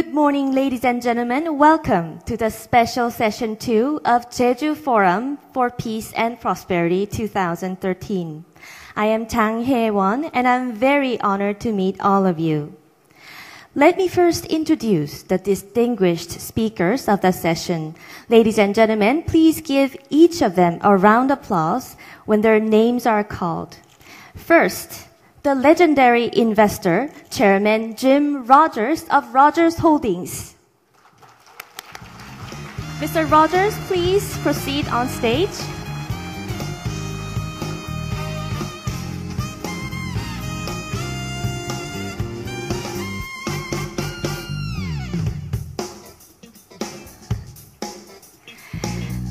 Good morning, ladies and gentlemen. Welcome to the special session 2 of Jeju Forum for Peace and Prosperity 2013. I am Jang Hae-won, and I'm very honored to meet all of you. Let me first introduce the distinguished speakers of the session. Ladies and gentlemen, please give each of them a round of applause when their names are called. First, the legendary investor, Chairman Jim Rogers of Rogers Holdings. Mr. Rogers, please proceed on stage.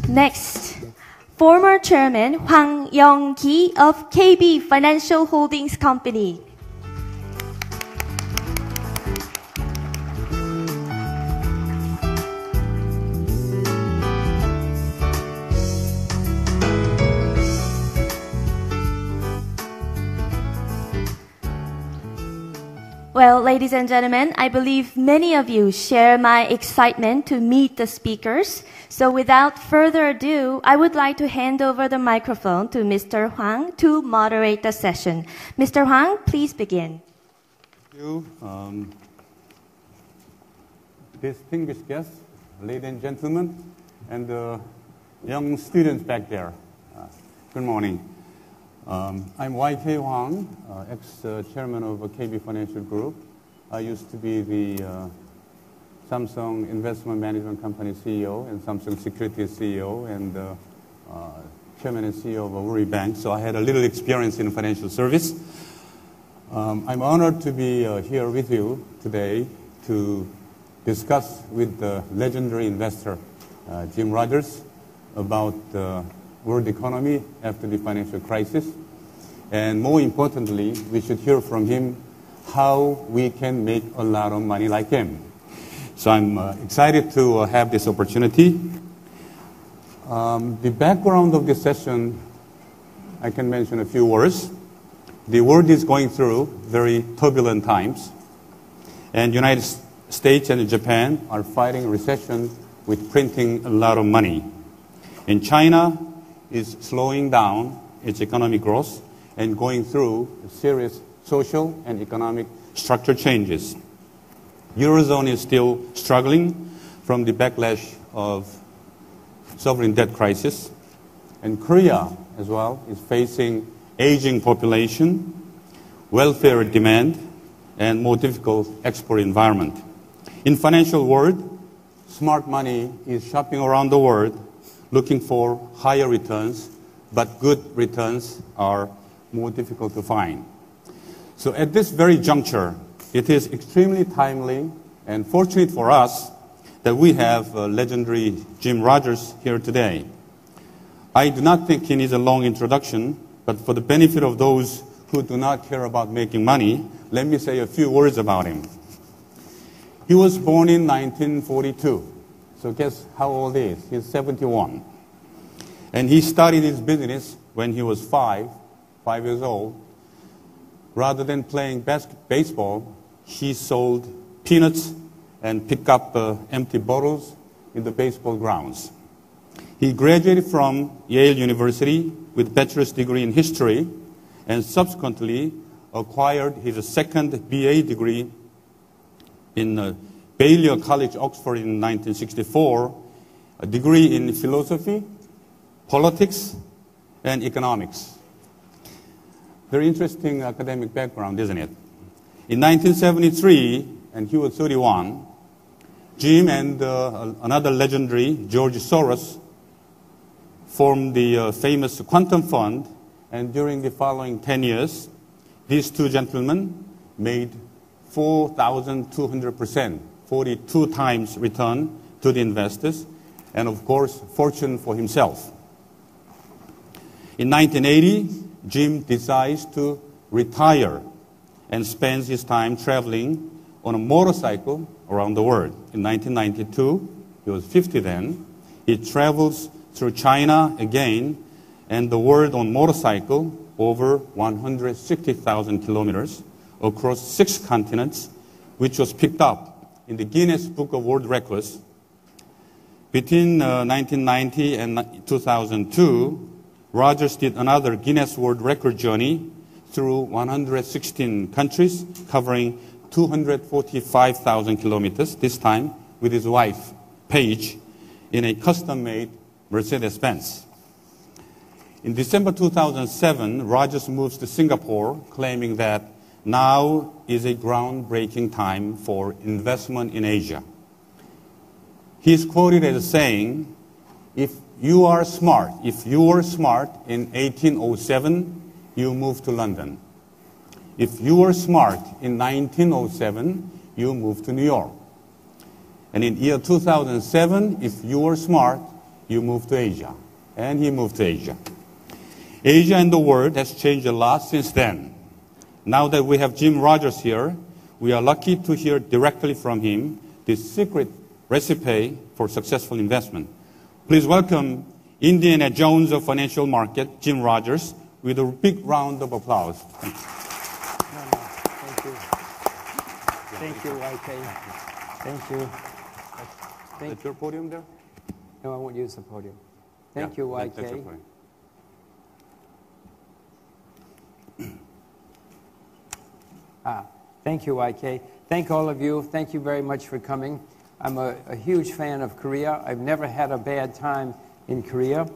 Next, former Chairman Hwang Young-ki of KB Financial Holdings Company. Well, ladies and gentlemen, I believe many of you share my excitement to meet the speakers. So without further ado, I would like to hand over the microphone to Mr. Hwang to moderate the session. Mr. Hwang, please begin. Thank you. Distinguished guests, ladies and gentlemen, and young students back there. Good morning. I'm Y.K. Hwang, ex-chairman of KB Financial Group. I used to be the Samsung Investment Management Company CEO and Samsung Securities CEO and chairman and CEO of Woori Bank. So I had a little experience in financial service. I'm honored to be here with you today to discuss with the legendary investor, Jim Rogers, about the world economy after the financial crisis. And more importantly, we should hear from him how we can make a lot of money like him. So I'm excited to have this opportunity. The background of this session, I can mention a few words. The world is going through very turbulent times, and United States and Japan are fighting recession with printing a lot of money. And China is slowing down its economic growth and going through serious social and economic structure changes. Eurozone is still struggling from the backlash of sovereign debt crisis. And Korea as well is facing aging population, welfare demand, and more difficult export environment. In financial world, smart money is shopping around the world looking for higher returns, but good returns are more difficult to find. So at this very juncture, it is extremely timely and fortunate for us that we have legendary Jim Rogers here today. I do not think he needs a long introduction, but for the benefit of those who do not care about making money, let me say a few words about him. He was born in 1942. So guess how old he is? He's 71. And he started his business when he was 5 years old. Rather than playing baseball, he sold peanuts and picked up empty bottles in the baseball grounds. He graduated from Yale University with a bachelor's degree in history and subsequently acquired his second BA degree in Balliol College, Oxford in 1964, a degree in philosophy, politics, and economics. Very interesting academic background, isn't it? In 1973, and he was 31, Jim and another legendary, George Soros, formed the famous Quantum Fund, and during the following 10 years, these two gentlemen made 4,200%, 42 times return to the investors, and of course, fortune for himself. In 1980, Jim decides to retire and spends his time traveling on a motorcycle around the world. In 1992, he was 50 then, he travels through China again and the world on motorcycle over 160,000 kilometers across 6 continents, which was picked up in the Guinness Book of World Records. Between 1990 and 2002, Rogers did another Guinness World Record journey through 116 countries, covering 245,000 kilometers, this time with his wife, Paige, in a custom-made Mercedes-Benz. In December 2007, Rogers moves to Singapore, claiming that now is a groundbreaking time for investment in Asia. He is quoted as saying, if you were smart in 1807, you moved to London. If you were smart in 1907, you moved to New York. And in year 2007, if you were smart, you moved to Asia. And he moved to Asia. Asia and the world has changed a lot since then. Now that we have Jim Rogers here, we are lucky to hear directly from him the secret recipe for successful investment. Please welcome Indiana Jones of financial market, Jim Rogers, with a big round of applause. Thank you. Thank you. Thank you, YK. Thank you. Is your podium there? No, I won't use the podium. Thank you, YK. That's okay. Thank you, YK. Thank all of you. Thank you very much for coming. I'm a huge fan of Korea. I've never had a bad time in Korea.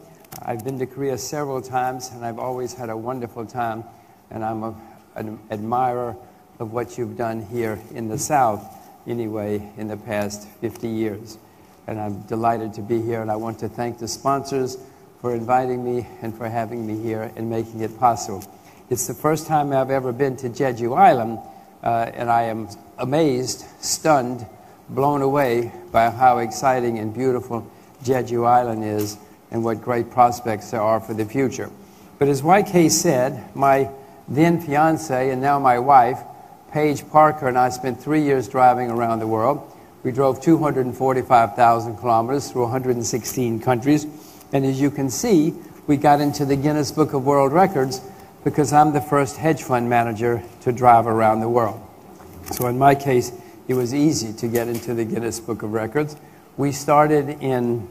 I've been to Korea several times, and I've always had a wonderful time. And I'm an admirer of what you've done here in the South, anyway, in the past 50 years. And I'm delighted to be here, and I want to thank the sponsors for inviting me and for having me here and making it possible. It's the first time I've ever been to Jeju Island, and I am amazed, stunned, blown away by how exciting and beautiful Jeju Island is and what great prospects there are for the future. But as YK said, my then fiance and now my wife, Paige Parker, and I spent 3 years driving around the world. We drove 245,000 kilometers through 116 countries. And as you can see, we got into the Guinness Book of World Records because I'm the first hedge fund manager to drive around the world. So in my case, it was easy to get into the Guinness Book of Records. We started in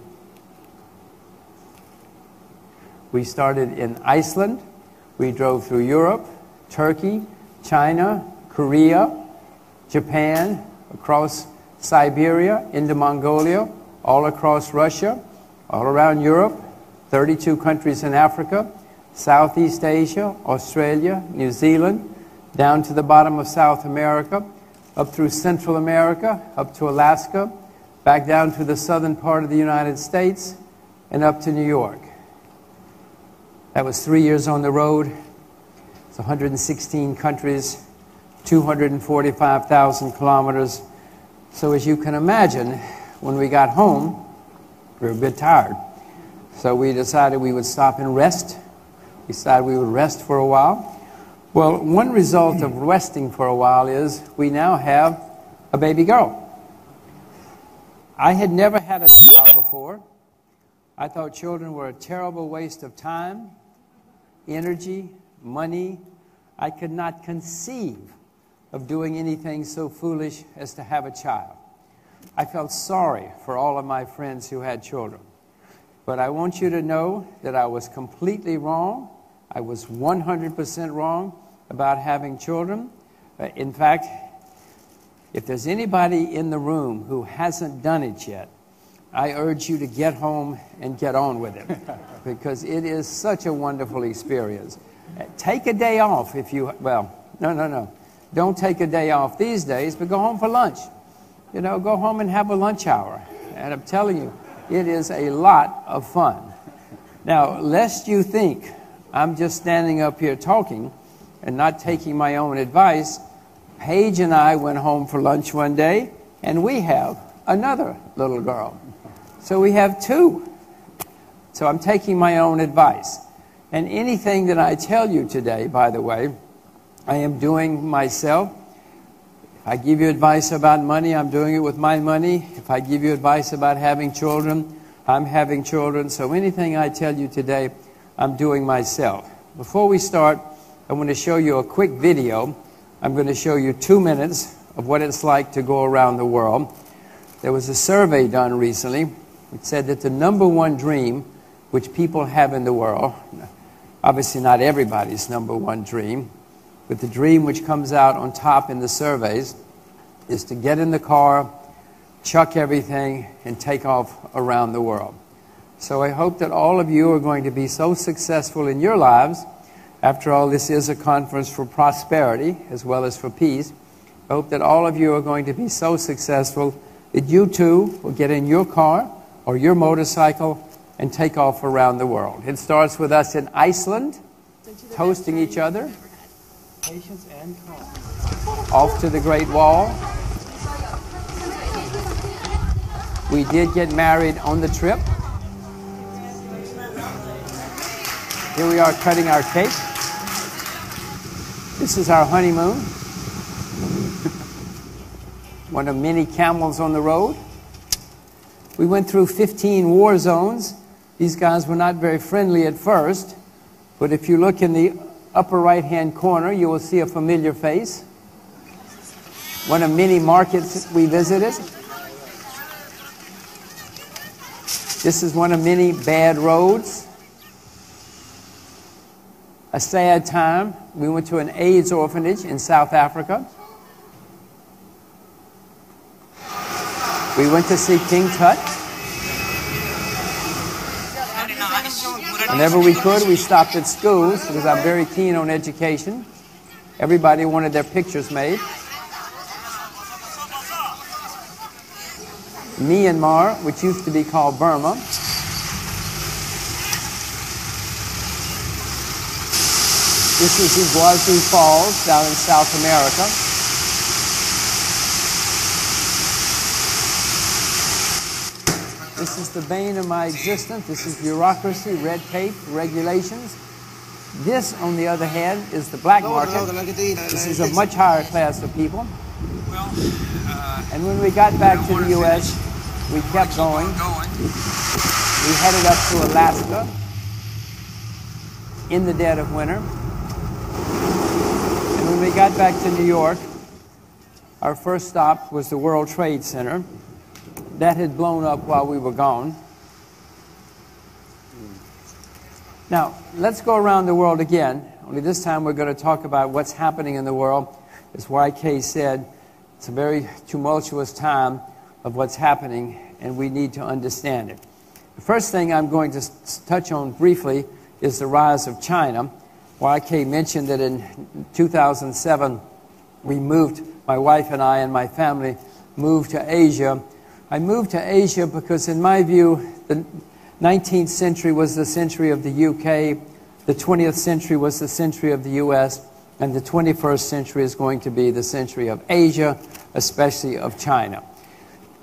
Iceland. We drove through Europe, Turkey, China, Korea, Japan, across Siberia, into Mongolia, all across Russia, all around Europe, 32 countries in Africa, Southeast Asia, Australia, New Zealand, down to the bottom of South America, up through Central America, up to Alaska, back down to the southern part of the United States, and up to New York. That was 3 years on the road. It's 116 countries, 245,000 kilometers. So as you can imagine, when we got home, we were a bit tired. So we decided we would stop and rest. We decided we would rest for a while. Well, one result of resting for a while is we now have a baby girl. I had never had a child before. I thought children were a terrible waste of time, energy, money. I could not conceive of doing anything so foolish as to have a child. I felt sorry for all of my friends who had children. But I want you to know that I was completely wrong. I was 100% wrong about having children. In fact, if there's anybody in the room who hasn't done it yet, I urge you to get home and get on with it, because it is such a wonderful experience. Take a day off if you, well, no. Don't take a day off these days, but go home for lunch. You know, go home and have a lunch hour. And I'm telling you, it is a lot of fun. Now, lest you think I'm just standing up here talking and not taking my own advice, Paige and I went home for lunch one day, and we have another little girl. So we have two. So I'm taking my own advice. And anything that I tell you today, by the way, I am doing myself. If I give you advice about money, I'm doing it with my money. If I give you advice about having children, I'm having children. So anything I tell you today, I'm doing myself. Before we start, I want to show you a quick video. I'm going to show you 2 minutes of what it's like to go around the world. There was a survey done recently which said that the number one dream which people have in the world, obviously not everybody's number one dream, but the dream which comes out on top in the surveys is to get in the car, chuck everything, and take off around the world. So I hope that all of you are going to be so successful in your lives. After all, this is a conference for prosperity as well as for peace. I hope that all of you are going to be so successful that you too will get in your car or your motorcycle and take off around the world. It starts with us in Iceland, toasting each other. Patience and calm. Off to the Great Wall. We did get married on the trip. Here we are cutting our cake. This is our honeymoon. One of many camels on the road. We went through 15 war zones. These guys were not very friendly at first, but if you look in the upper right-hand corner, you will see a familiar face. One of many markets we visited. This is one of many bad roads. A sad time. We went to an AIDS orphanage in South Africa. We went to see King Tut. Whenever we could, we stopped at schools because I'm very keen on education. Everybody wanted their pictures made. Myanmar, which used to be called Burma. This is Iguazu Falls down in South America. This is the bane of my existence. This is bureaucracy, red tape, regulations. This, on the other hand, is the black market. This is a much higher class of people. And when we got back to the U.S., we kept going. We headed up to Alaska in the dead of winter. And when we got back to New York, our first stop was the World Trade Center. That had blown up while we were gone. Now, let's go around the world again. Only this time we're going to talk about what's happening in the world. As YK said, it's a very tumultuous time of what's happening, and we need to understand it. The first thing I'm going to touch on briefly is the rise of China. YK mentioned that in 2007, we moved, my wife and I and my family moved to Asia. I moved to Asia because, in my view, the 19th century was the century of the UK, the 20th century was the century of the US, and the 21st century is going to be the century of Asia, especially of China.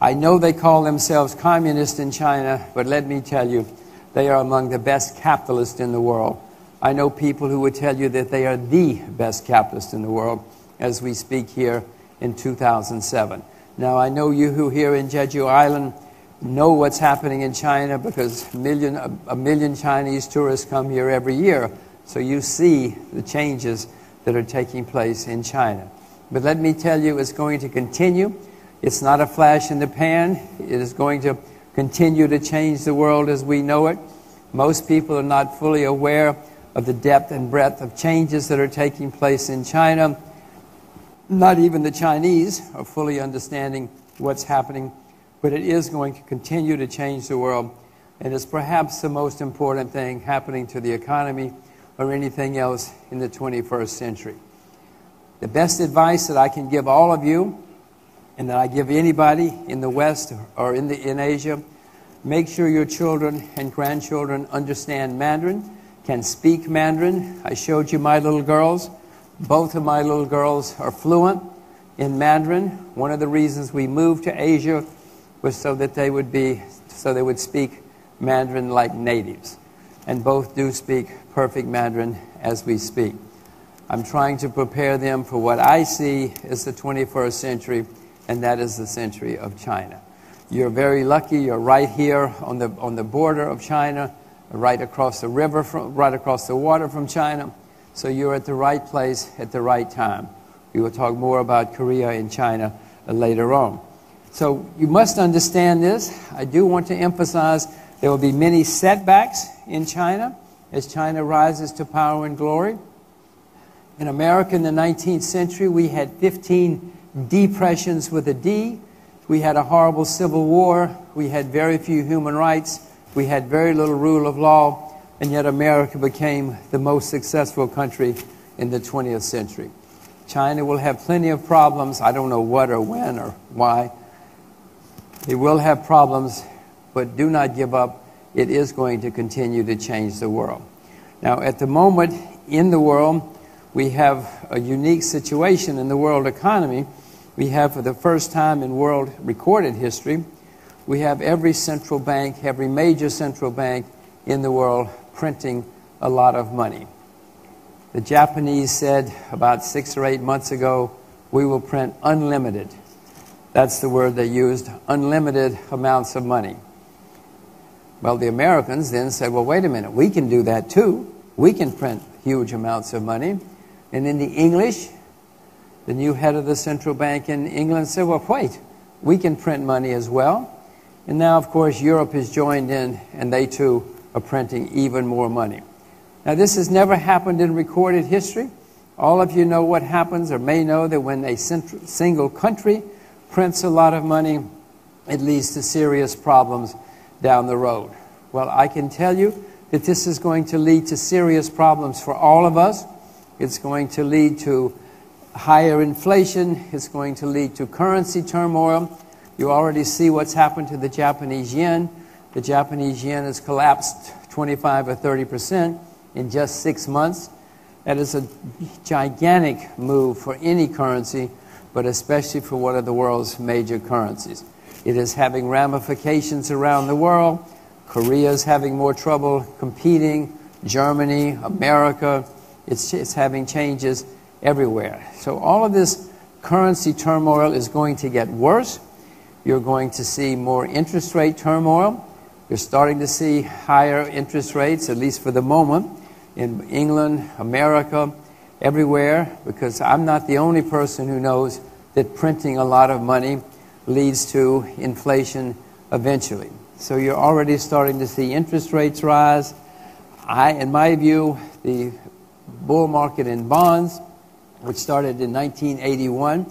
I know they call themselves communist in China, but let me tell you, they are among the best capitalists in the world. I know people who would tell you that they are the best capitalist in the world as we speak here in 2007. Now, I know you who here in Jeju Island know what's happening in China because a million Chinese tourists come here every year. So you see the changes that are taking place in China. But let me tell you, it's going to continue. It's not a flash in the pan. It is going to continue to change the world as we know it. Most people are not fully aware of the depth and breadth of changes that are taking place in China. Not even the Chinese are fully understanding what's happening, but it is going to continue to change the world, and it's perhaps the most important thing happening to the economy or anything else in the 21st century. The best advice that I can give all of you, and that I give anybody in the West or in Asia, make sure your children and grandchildren understand Mandarin, can speak Mandarin. I showed you my little girls. Both of my little girls are fluent in Mandarin. One of the reasons we moved to Asia was so they would speak Mandarin like natives. And both do speak perfect Mandarin as we speak. I'm trying to prepare them for what I see as the 21st century, and that is the century of China. You're very lucky. You're right here on the border of China, right across the river, right across the water from China. So you're at the right place at the right time. We will talk more about Korea and China later on. So you must understand this. I do want to emphasize there will be many setbacks in China as China rises to power and glory. In America in the 19th century, we had 15 depressions with a D. We had a horrible civil war. We had very few human rights. We had very little rule of law. And yet America became the most successful country in the 20th century. China will have plenty of problems. I don't know what or when or why. They will have problems, but do not give up. It is going to continue to change the world. Now, at the moment in the world, we have a unique situation in the world economy. We have, for the first time in world recorded history, we have every central bank, every major central bank in the world printing a lot of money. The Japanese said about 6 or 8 months ago, we will print unlimited. That's the word they used, unlimited amounts of money. Well, the Americans then said, well, wait a minute, we can do that too. We can print huge amounts of money. And in the English, the new head of the central bank in England said, well, wait, we can print money as well. And now, of course, Europe has joined in, and they too are printing even more money. Now, this has never happened in recorded history. All of you know what happens, or may know, that when a single country prints a lot of money, it leads to serious problems down the road. Well, I can tell you that this is going to lead to serious problems for all of us. It's going to lead to higher inflation. It's going to lead to currency turmoil. You already see what's happened to the Japanese yen. The Japanese yen has collapsed 25 or 30% in just 6 months. That is a gigantic move for any currency, but especially for one of the world's major currencies. It is having ramifications around the world. Korea is having more trouble competing. Germany, America, it's having changes everywhere. So all of this currency turmoil is going to get worse. You're going to see more interest rate turmoil. You're starting to see higher interest rates, at least for the moment, in England, America, everywhere, because I'm not the only person who knows that printing a lot of money leads to inflation eventually. So you're already starting to see interest rates rise. In my view, the bull market in bonds, which started in 1981,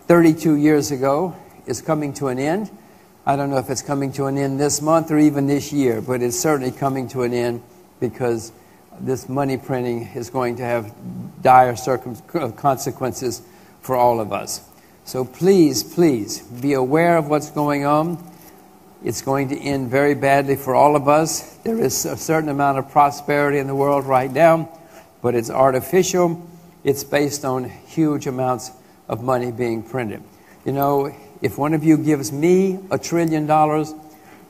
32 years ago, is coming to an end. I don't know if it's coming to an end this month or even this year, but it's certainly coming to an end because this money printing is going to have dire consequences for all of us. So please, please be aware of what's going on. It's going to end very badly for all of us. There is a certain amount of prosperity in the world right now, but it's artificial. It's based on huge amounts of money being printed. You know, if one of you gives me $1 trillion,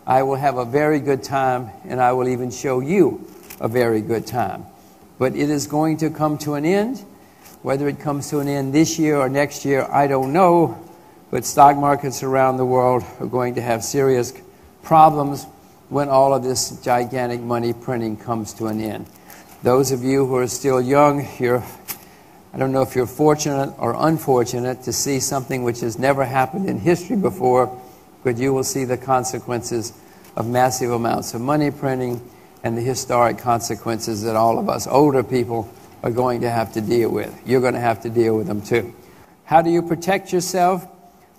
I will have a very good time, and I will even show you a very good time. But it is going to come to an end. Whether it comes to an end this year or next year, I don't know. But stock markets around the world are going to have serious problems when all of this gigantic money printing comes to an end. Those of you who are still young, I don't know if you're fortunate or unfortunate to see something which has never happened in history before, but you will see the consequences of massive amounts of money printing and the historic consequences that all of us older people are going to have to deal with. You're going to have to deal with them too. How do you protect yourself?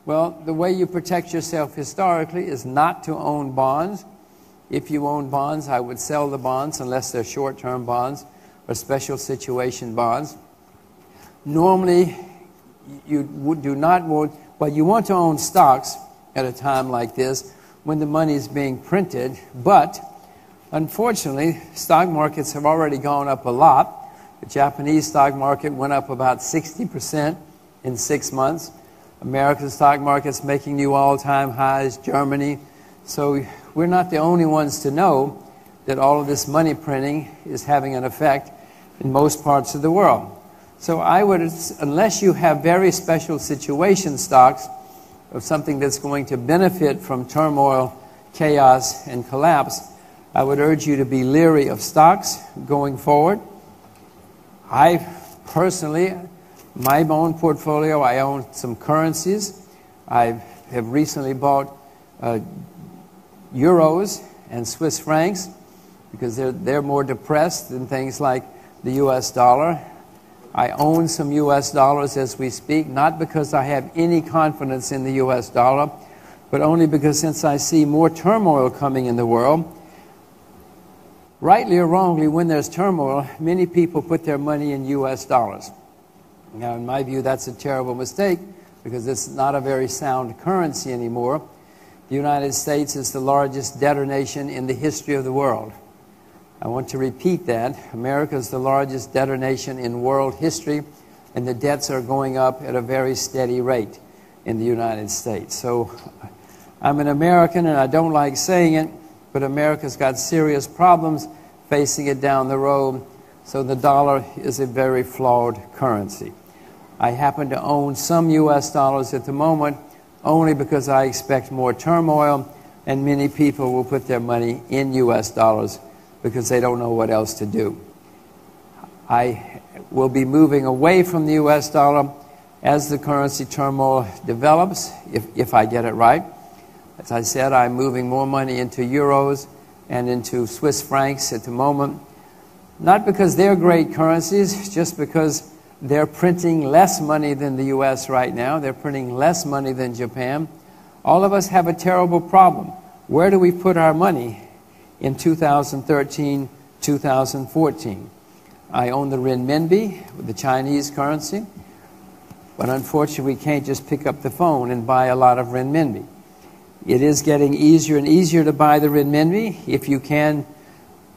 Well, the way you protect yourself historically is not to own bonds. If you own bonds, I would sell the bonds unless they're short-term bonds or special situation bonds. Normally, you do not want, well, you want to own stocks at a time like this when the money is being printed, but unfortunately, stock markets have already gone up a lot. The Japanese stock market went up about 60% in 6 months. American stock market's making new all-time highs, Germany. So we're not the only ones to know that all of this money printing is having an effect in most parts of the world. So I would, unless you have very special situation stocks of something that's going to benefit from turmoil, chaos, and collapse, I would urge you to be leery of stocks going forward. I personally my own portfolio, I own some currencies. I have recently bought euros and Swiss francs because they're more depressed than things like the US dollar. I own some US dollars as we speak, not because I have any confidence in the US dollar, but only because since I see more turmoil coming in the world, rightly or wrongly, when there's turmoil, many people put their money in US dollars. Now, in my view, that's a terrible mistake because it's not a very sound currency anymore. The United States is the largest debtor nation in the history of the world. I want to repeat that. America is the largest debtor nation in world history, and the debts are going up at a very steady rate in the United States. So I'm an American, and I don't like saying it, but America's got serious problems facing it down the road, so the dollar is a very flawed currency. I happen to own some US dollars at the moment only because I expect more turmoil, and many people will put their money in US dollars because they don't know what else to do. I will be moving away from the US dollar as the currency turmoil develops, if I get it right. As I said, I'm moving more money into euros and into Swiss francs at the moment, not because they're great currencies, just because they're printing less money than the US right now. They're printing less money than Japan. All of us have a terrible problem. Where do we put our money in 2013, 2014? I own the renminbi, the Chinese currency, but unfortunately we can't just pick up the phone and buy a lot of renminbi. It is getting easier and easier to buy the renminbi. If you can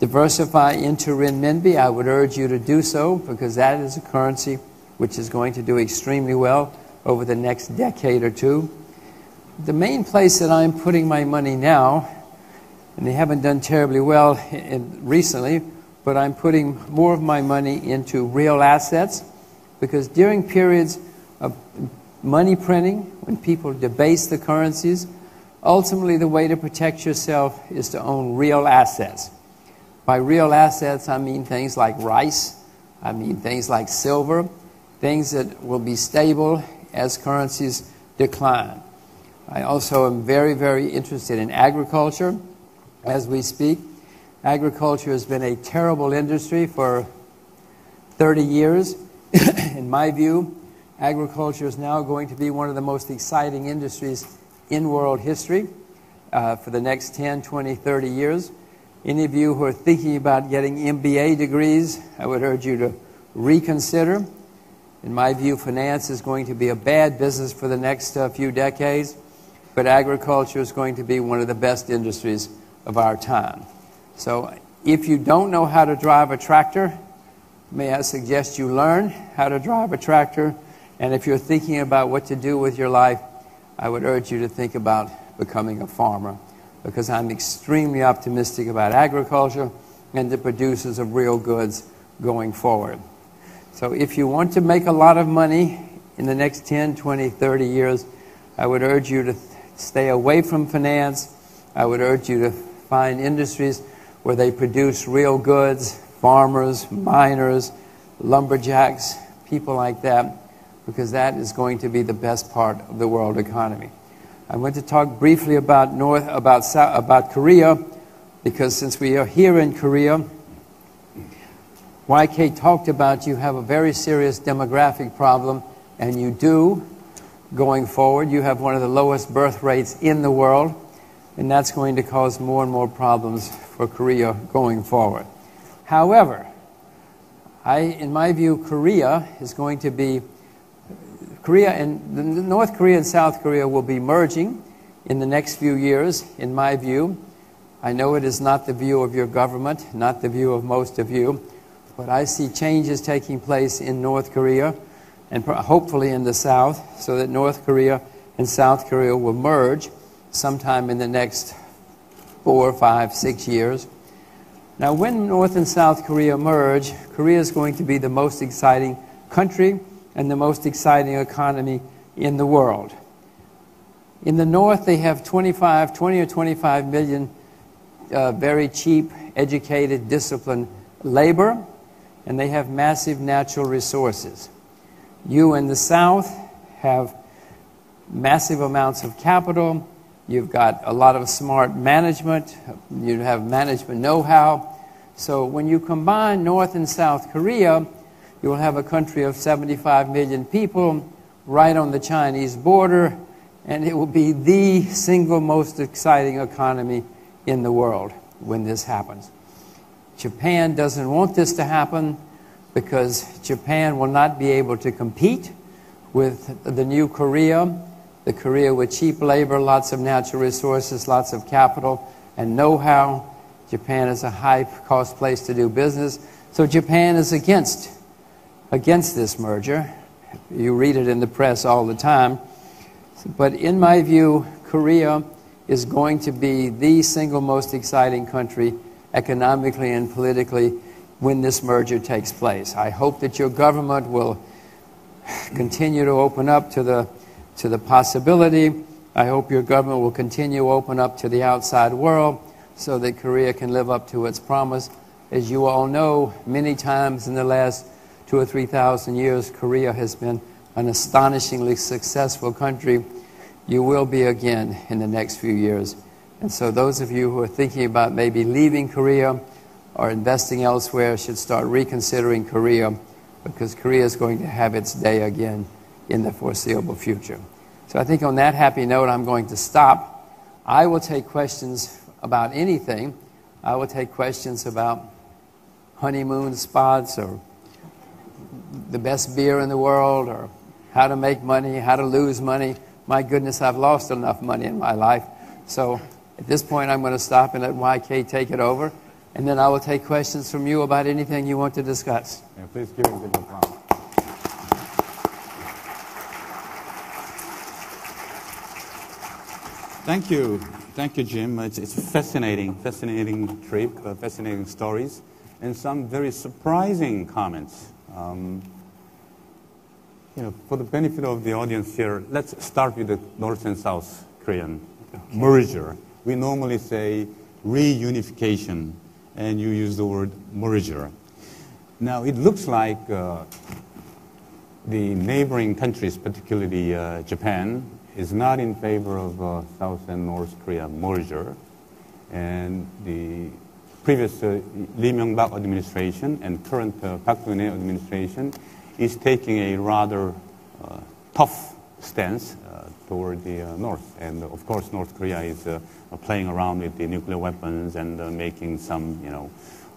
diversify into renminbi, I would urge you to do so because that is a currency which is going to do extremely well over the next decade or two. The main place that I'm putting my money now, and they haven't done terribly well recently, but I'm putting more of my money into real assets because during periods of money printing, when people debase the currencies, ultimately the way to protect yourself is to own real assets. By real assets, I mean things like rice, I mean things like silver, things that will be stable as currencies decline. I also am very, very interested in agriculture as we speak. Agriculture has been a terrible industry for 30 years. In my view, agriculture is now going to be one of the most exciting industries in world history for the next 10, 20, 30 years. Any of you who are thinking about getting MBA degrees, I would urge you to reconsider. In my view, finance is going to be a bad business for the next few decades, but agriculture is going to be one of the best industries of our time. So if you don't know how to drive a tractor, may I suggest you learn how to drive a tractor, and if you're thinking about what to do with your life, I would urge you to think about becoming a farmer, because I'm extremely optimistic about agriculture and the producers of real goods going forward. So if you want to make a lot of money in the next 10, 20, 30 years, I would urge you to stay away from finance. I would urge you to find industries where they produce real goods, farmers, miners, lumberjacks, people like that, because that is going to be the best part of the world economy. I want to talk briefly about Korea, because since we are here in Korea, YK talked about you have a very serious demographic problem, and you do going forward. You have one of the lowest birth rates in the world, and that's going to cause more and more problems for Korea going forward. However, in my view, Korea is going to be North Korea and South Korea will be merging in the next few years, in my view. I know it is not the view of your government, not the view of most of you, but I see changes taking place in North Korea and hopefully in the South, so that North Korea and South Korea will merge sometime in the next 4, 5, 6 years. Now, when North and South Korea merge, Korea is going to be the most exciting country and the most exciting economy in the world. In the North, they have 20 or 25 million very cheap, educated, disciplined labor, and they have massive natural resources. You in the South have massive amounts of capital. You've got a lot of smart management. You have management know-how. So when you combine North and South Korea, you will have a country of 75 million people right on the Chinese border, and it will be the single most exciting economy in the world when this happens. Japan doesn't want this to happen because Japan will not be able to compete with the new Korea, the Korea with cheap labor, lots of natural resources, lots of capital, and know-how. Japan is a high-cost place to do business. So Japan is against this merger. You read it in the press all the time. But in my view, Korea is going to be the single most exciting country economically and politically when this merger takes place. I hope that your government will continue to open up to the possibility. I hope your government will continue to open up to the outside world so that Korea can live up to its promise. As you all know, many times in the last 2,000 or 3,000 years, Korea has been an astonishingly successful country. You will be again in the next few years. And so those of you who are thinking about maybe leaving Korea or investing elsewhere should start reconsidering Korea, because Korea is going to have its day again in the foreseeable future. So I think on that happy note, I'm going to stop. I will take questions about anything. I will take questions about honeymoon spots or the best beer in the world or how to make money, how to lose money. My goodness, I've lost enough money in my life. So at this point, I'm going to stop and let YK take it over. And then I will take questions from you about anything you want to discuss. Yeah, please give him a big applause. Thank you. Thank you, Jim. It's a fascinating trip, fascinating stories, and some very surprising comments. For the benefit of the audience here, let's start with the North and South Korean merger. We normally say reunification, and you use the word merger. Now, it looks like the neighboring countries, particularly Japan, is not in favor of South and North Korea merger. And the previous Lee Myung-bak administration and current Park Geun-hye administration is taking a rather tough stance toward the North. And of course, North Korea is playing around with the nuclear weapons and making some,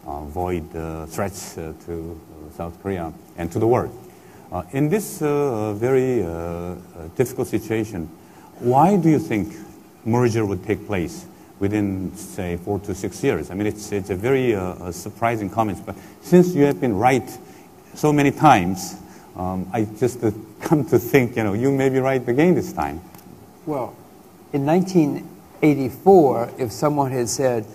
void threats to South Korea and to the world. In this very difficult situation, why do you think merger would take place within, say, 4 to 6 years? I mean, it's a very surprising comment, but since you have been right so many times, I just come to think, you may be right again this time. Well, in 1984, if someone had said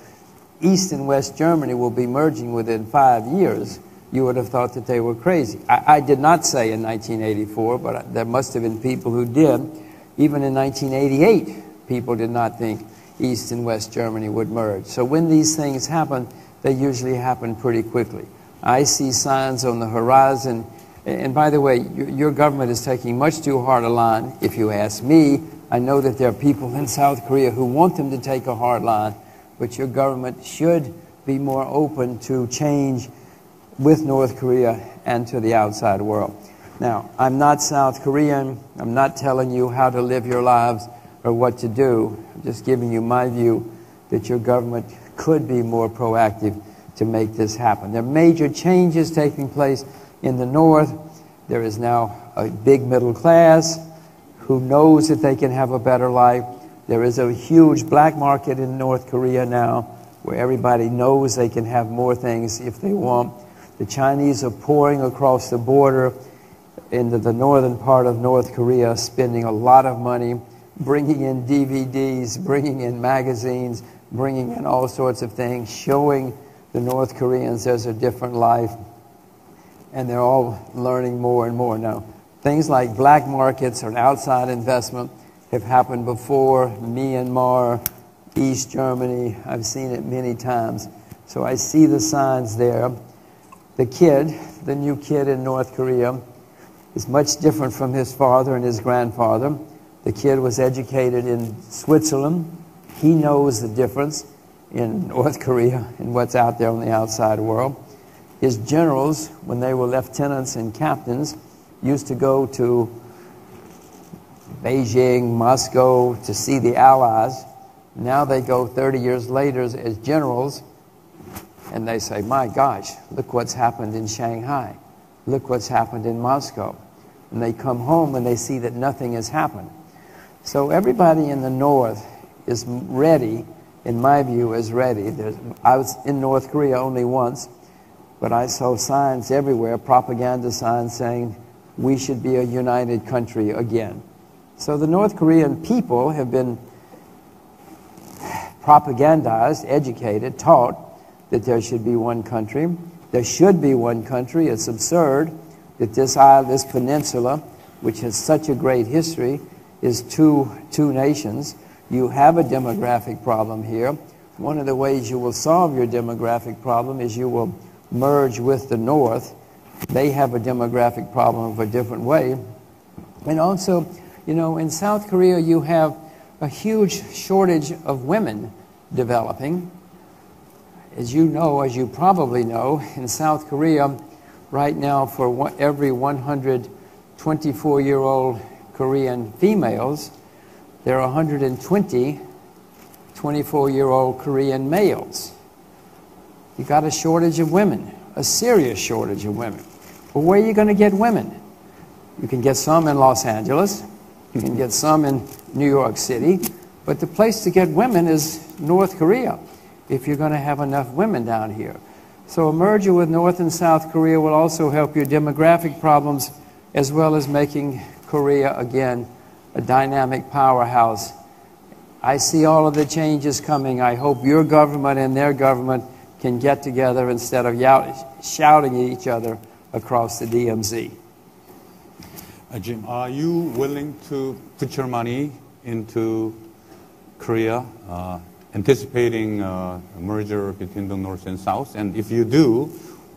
East and West Germany will be merging within 5 years, you would have thought that they were crazy. I did not say in 1984, but there must have been people who did. Even in 1988, people did not think East and West Germany would merge. So when these things happen, they usually happen pretty quickly. I see signs on the horizon. And by the way, your government is taking much too hard a line. If you ask me, I know that there are people in South Korea who want them to take a hard line, but your government should be more open to change with North Korea and to the outside world. Now, I'm not South Korean. I'm not telling you how to live your lives or what to do. I'm just giving you my view that your government could be more proactive to make this happen. There are major changes taking place in the North. There is now a big middle class who knows that they can have a better life. There is a huge black market in North Korea now where everybody knows they can have more things if they want. The Chinese are pouring across the border into the northern part of North Korea, spending a lot of money, bringing in DVDs, bringing in magazines, bringing in all sorts of things, showing the North Koreans there's a different life. And they're all learning more and more now. Things like black markets or outside investment have happened before. Myanmar, East Germany, I've seen it many times. So I see the signs there. The new kid in North Korea is much different from his father and his grandfather. The kid was educated in Switzerland. He knows the difference in North Korea and what's out there on the outside world. His generals, when they were lieutenants and captains, used to go to Beijing, Moscow to see the Allies. Now they go 30 years later as generals, and they say, my gosh, look what's happened in Shanghai. Look what's happened in Moscow. And they come home and they see that nothing has happened. So everybody in the North is ready, in my view, is ready. I was in North Korea only once, but I saw signs everywhere, propaganda signs saying we should be a united country again. So the North Korean people have been propagandized, educated, taught that there should be one country. There should be one country. It's absurd that this island, this peninsula, which has such a great history, is two nations. You have a demographic problem here. One of the ways you will solve your demographic problem is you will merge with the North. They have a demographic problem of a different way. And also, you know, in South Korea you have a huge shortage of women developing. As you know, as you probably know, in South Korea right now for every 100 24-year-old Korean females, there are 120 24-year-old Korean males. You got a shortage of women, a serious shortage of women. Well, where are you going to get women? You can get some in Los Angeles, you can get some in New York City, but the place to get women is North Korea, if you're going to have enough women down here. So a merger with North and South Korea will also help your demographic problems, as well as making Korea, again, a dynamic powerhouse. I see all of the changes coming. I hope your government and their government can get together instead of shouting at each other across the DMZ. Jim, are you willing to put your money into Korea, anticipating a merger between the North and South? And if you do,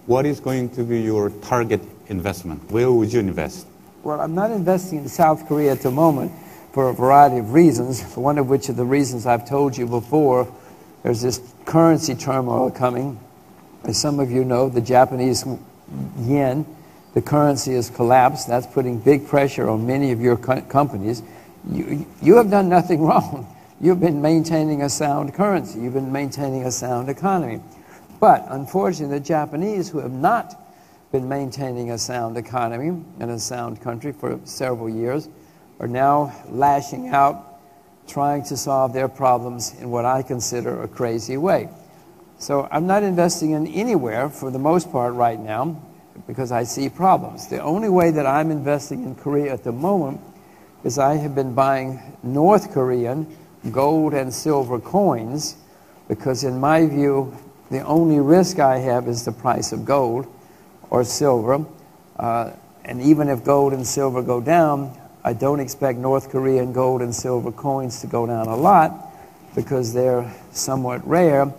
what is going to be your target investment? Where would you invest? Well, I'm not investing in South Korea at the moment for a variety of reasons, one of which are the reasons I've told you before. There's this currency turmoil coming. As some of you know, the Japanese yen, the currency has collapsed. That's putting big pressure on many of your companies. You have done nothing wrong. You've been maintaining a sound currency. You've been maintaining a sound economy. But unfortunately, the Japanese, who have not been maintaining a sound economy and a sound country for several years, are now lashing out, trying to solve their problems in what I consider a crazy way. So I'm not investing in anywhere for the most part right now because I see problems. The only way that I'm investing in Korea at the moment is I have been buying North Korean gold and silver coins, because in my view, the only risk I have is the price of gold or silver. And even if gold and silver go down, I don't expect North Korean gold and silver coins to go down a lot because they're somewhat rare.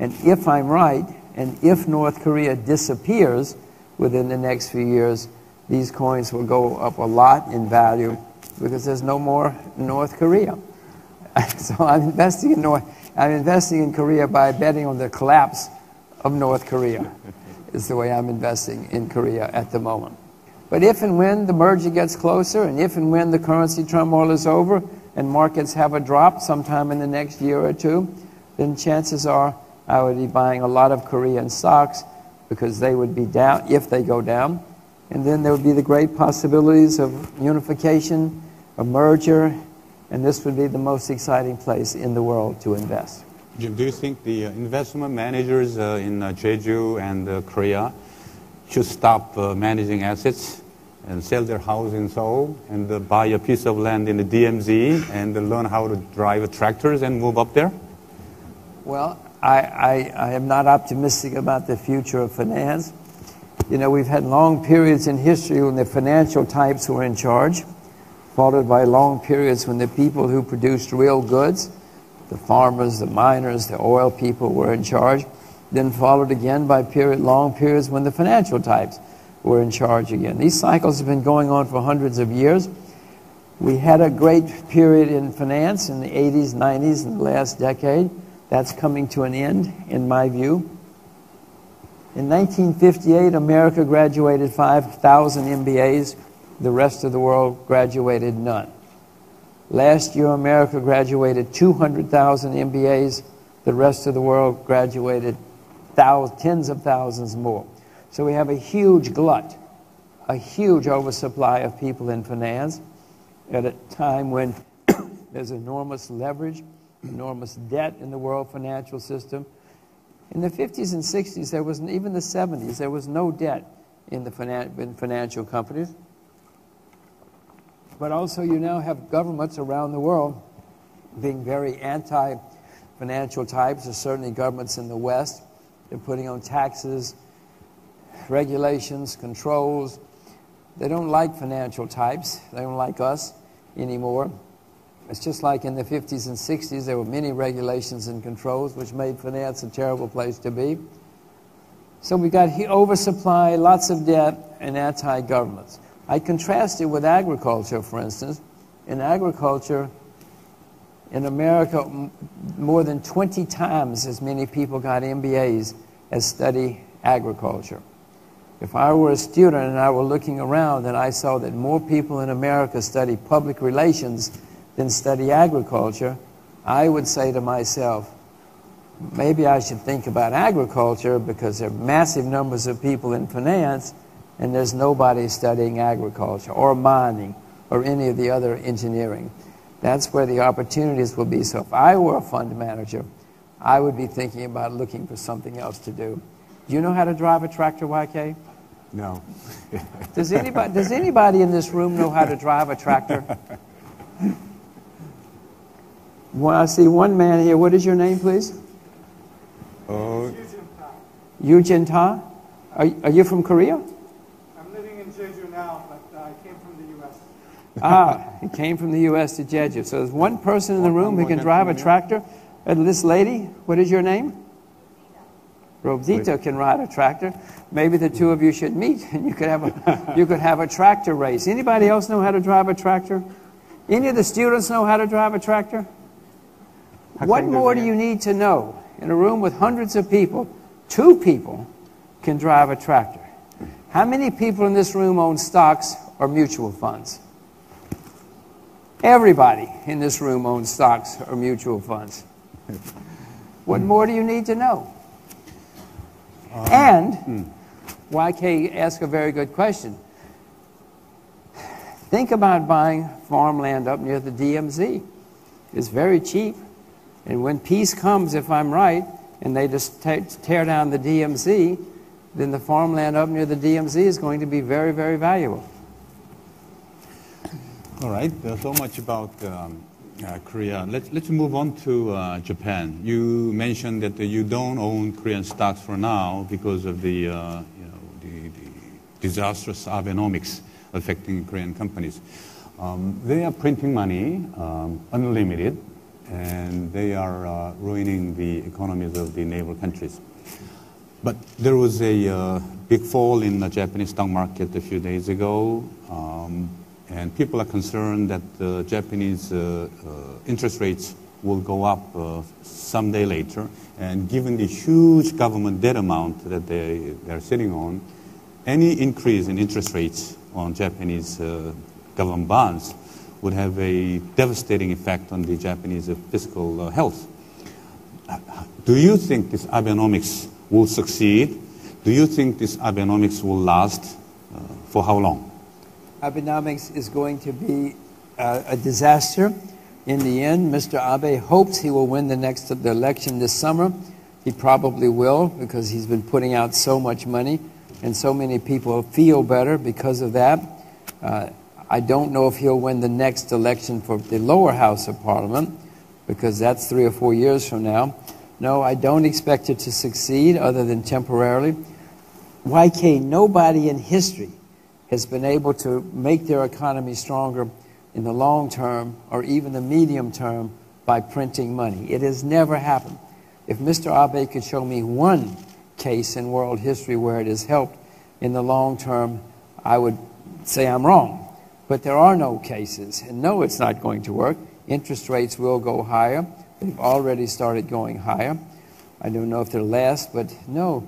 And if I'm right, and if North Korea disappears within the next few years, these coins will go up a lot in value because there's no more North Korea. So I'm investing in Korea by betting on the collapse of North Korea. Is the way I'm investing in Korea at the moment. But if and when the merger gets closer, and if and when the currency turmoil is over, and markets have a drop sometime in the next year or two, then chances are I would be buying a lot of Korean stocks because they would be down if they go down. And then there would be the great possibilities of unification, a merger, and this would be the most exciting place in the world to invest. Jim, do you think the investment managers in Jeju and Korea should stop managing assets and sell their house in Seoul and buy a piece of land in the DMZ and learn how to drive tractors and move up there? Well, I am not optimistic about the future of finance. You know, we've had long periods in history when the financial types were in charge, followed by long periods when the people who produced real goods, the farmers, the miners, the oil people were in charge, then followed again by long periods when the financial types were in charge again. These cycles have been going on for hundreds of years. We had a great period in finance in the 80s, 90s, and the last decade. That's coming to an end, in my view. In 1958, America graduated 5,000 MBAs. The rest of the world graduated none. Last year, America graduated 200,000 MBAs. The rest of the world graduated tens of thousands more. So we have a huge glut, a huge oversupply of people in finance at a time when there's enormous leverage, enormous debt in the world financial system. In the 50s and 60s, there was, even the 70s, there was no debt in financial companies. But also you now have governments around the world being very anti-financial types. There's certainly governments in the West. They're putting on taxes, regulations, controls. They don't like financial types. They don't like us anymore. It's just like in the 50s and 60s, there were many regulations and controls which made finance a terrible place to be. So we got oversupply, lots of debt, and anti-governments. I contrast it with agriculture, for instance. In agriculture, in America, more than 20 times as many people got MBAs as study agriculture. If I were a student and I were looking around and I saw that more people in America study public relations than study agriculture, I would say to myself, maybe I should think about agriculture because there are massive numbers of people in finance and there's nobody studying agriculture or mining or any of the other engineering. That's where the opportunities will be. So if I were a fund manager, I would be thinking about looking for something else to do. Do you know how to drive a tractor, YK? No. Does anybody in this room know how to drive a tractor? Well, I see one man here. What is your name, please? Eugene Ta? Are you from Korea? I'm living in Jeju now, but I came from the U.S. Ah, he came from the U.S. to Jeju. So there's one person in the room who can drive a tractor. And this lady, what is your name? Rosita can ride a tractor. Maybe the two of you should meet and you could have a tractor race. Anybody else know how to drive a tractor? Any of the students know how to drive a tractor? What more do you need to know? In a room with hundreds of people, 2 people can drive a tractor. How many people in this room own stocks or mutual funds? Everybody in this room owns stocks or mutual funds. What more do you need to know? And YK asked a very good question. Think about buying farmland up near the DMZ. It's very cheap. And when peace comes, if I'm right, and they just tear down the DMZ, then the farmland up near the DMZ is going to be very, very valuable. All right, so much about Korea. Let's move on to Japan. You mentioned that you don't own Korean stocks for now because of the disastrous Abenomics affecting Korean companies. They are printing money, unlimited, and they are ruining the economies of the neighbor countries. But there was a big fall in the Japanese stock market a few days ago, and people are concerned that the Japanese interest rates will go up someday later. And given the huge government debt amount that they are sitting on, any increase in interest rates on Japanese government bonds would have a devastating effect on the Japanese fiscal health. Do you think this Abenomics will succeed? Do you think this Abenomics will last for how long? Abenomics is going to be a disaster. In the end, Mr. Abe hopes he will win the election this summer. He probably will because he's been putting out so much money and so many people feel better because of that. I don't know if he'll win the next election for the lower house of parliament because that's 3 or 4 years from now. No, I don't expect it to succeed other than temporarily. YK, nobody in history has been able to make their economy stronger in the long term or even the medium term by printing money. It has never happened. If Mr. Abe could show me one case in world history where it has helped in the long term, I would say I'm wrong. But there are no cases. And no, it's not going to work. Interest rates will go higher. They've already started going higher. I don't know if they'll last, but no.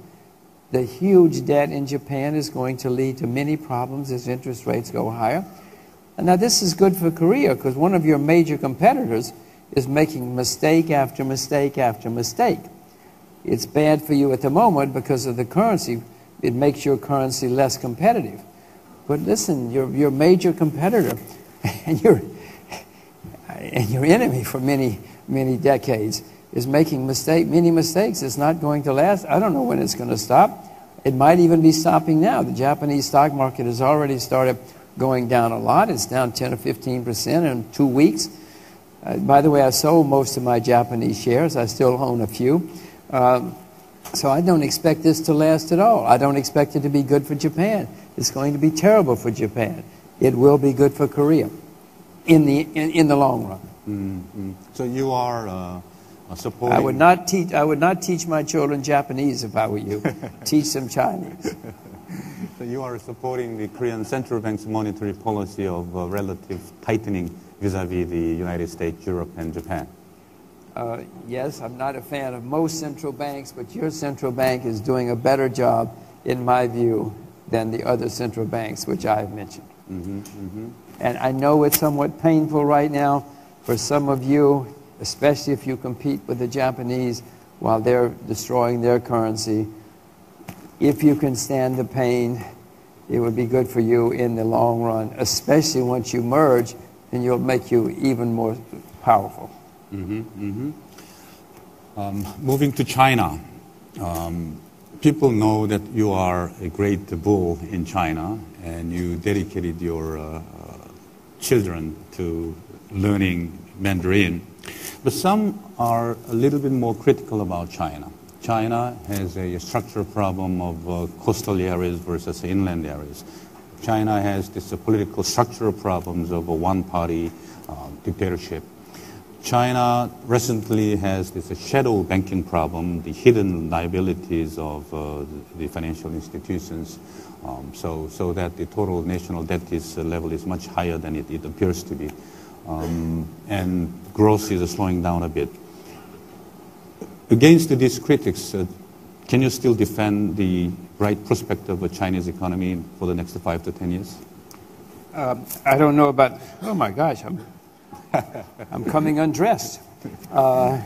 The huge debt in Japan is going to lead to many problems as interest rates go higher. And now this is good for Korea because one of your major competitors is making mistake after mistake after mistake. It's bad for you at the moment because of the currency. It makes your currency less competitive. But listen, your major competitor and your enemy for many, many decades is making many mistakes. It's not going to last. I don't know when it's going to stop. It might even be stopping now. The Japanese stock market has already started going down a lot. It's down 10 or 15% in 2 weeks. By the way, I sold most of my Japanese shares. I still own a few. So I don't expect this to last at all. I don't expect it to be good for Japan. It's going to be terrible for Japan. It will be good for Korea in the long run. Mm-hmm. So you are supporting... I would not teach my children Japanese if I were you. Teach them Chinese. So you are supporting the Korean Central Bank's monetary policy of relative tightening vis-a-vis the United States, Europe, and Japan. Yes, I'm not a fan of most central banks, but your central bank is doing a better job, in my view, than the other central banks, which I have mentioned. Mm-hmm, mm-hmm. And I know it's somewhat painful right now for some of you, especially if you compete with the Japanese while they're destroying their currency. If you can stand the pain, it would be good for you in the long run, especially once you merge, and it'll make you even more powerful. Mm-hmm, mm-hmm. Moving to China, people know that you are a great bull in China, and you dedicated your children to learning Mandarin. But some are a little bit more critical about China. China has a structural problem of coastal areas versus inland areas. China has this political structural problems of a one-party dictatorship. China recently has this shadow banking problem, the hidden liabilities of the financial institutions, so that the total national debt level is much higher than it appears to be. And growth is slowing down a bit. Against these critics, can you still defend the bright prospect of a Chinese economy for the next 5 to 10 years? I don't know about, oh my gosh, I'm coming undressed. I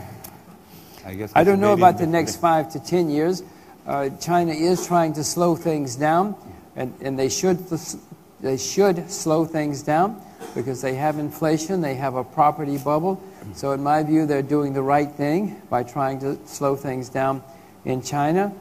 don't know about the next 5 to 10 years. China is trying to slow things down, and they should slow things down because they have inflation, they have a property bubble. So in my view, they're doing the right thing by trying to slow things down in China.